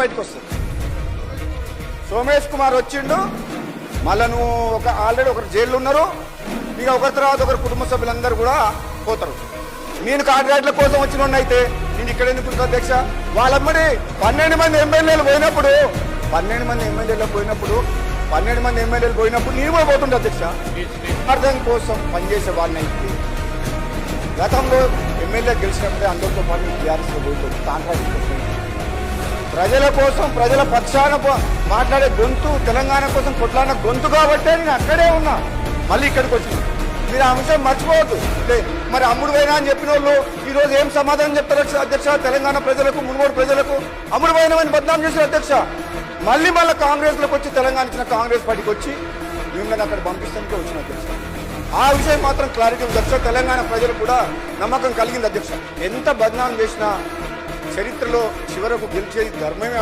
బయటకు వస్తుంది. సోమేష్ కుమార్ వచ్చిండు, మళ్ళా నువ్వు ఆల్రెడీ ఒకరు జైల్లో ఉన్నారు, ఇక ఒకరి తర్వాత ఒకరు కుటుంబ సభ్యులందరూ కూడా పోతారు. నేను కాంట్రాక్ట్ల కోసం వచ్చిన అయితే నేను ఇక్కడ ఎందుకు అధ్యక్ష? వాళ్ళమ్మడి 12 మంది ఎమ్మెల్యేలు పోయినప్పుడు 12 మంది ఎమ్మెల్యేలు పోయినప్పుడు నేను కూడా పోతుండే అధ్యక్ష. అర్థం కోసం పనిచేసే వాళ్ళని అయితే గతంలో ఎమ్మెల్యే గెలిచినప్పుడే అందరితో పాటు టీఆర్ఎస్లో పోతుంది. కాంట్రాక్ట్ కోసం ప్రజల కోసం, ప్రజల పక్షాన మాట్లాడే గొంతు, తెలంగాణ కోసం కొట్లాడిన గొంతు కాబట్టే నేను అక్కడే ఉన్నా. మళ్ళీ ఇక్కడికి వచ్చింది. మీరు ఆ అంశం మర్చిపోవద్దు. మరి అమ్ముడు పోయినా అని చెప్పిన వాళ్ళు ఈరోజు ఏం సమాధానం చెప్తారు అధ్యక్ష? తెలంగాణ ప్రజలకు, మునుగోడు ప్రజలకు అమ్ముడు పోయినామని బదనాం చేశారు అధ్యక్ష. మళ్ళీ కాంగ్రెస్లోకి వచ్చి, తెలంగాణ ఇచ్చిన కాంగ్రెస్ పార్టీకి వచ్చి మిమ్మల్ని అక్కడ పంపిస్తానికే వచ్చిన అధ్యక్ష. ఆ విషయం మాత్రం క్లారిటీ ఉంది అధ్యక్ష. తెలంగాణ ప్రజలకు కూడా నమ్మకం కలిగింది అధ్యక్ష. ఎంత బదనాం చేసినా చరిత్రలో చివరకు గెలిచేది ధర్మమే.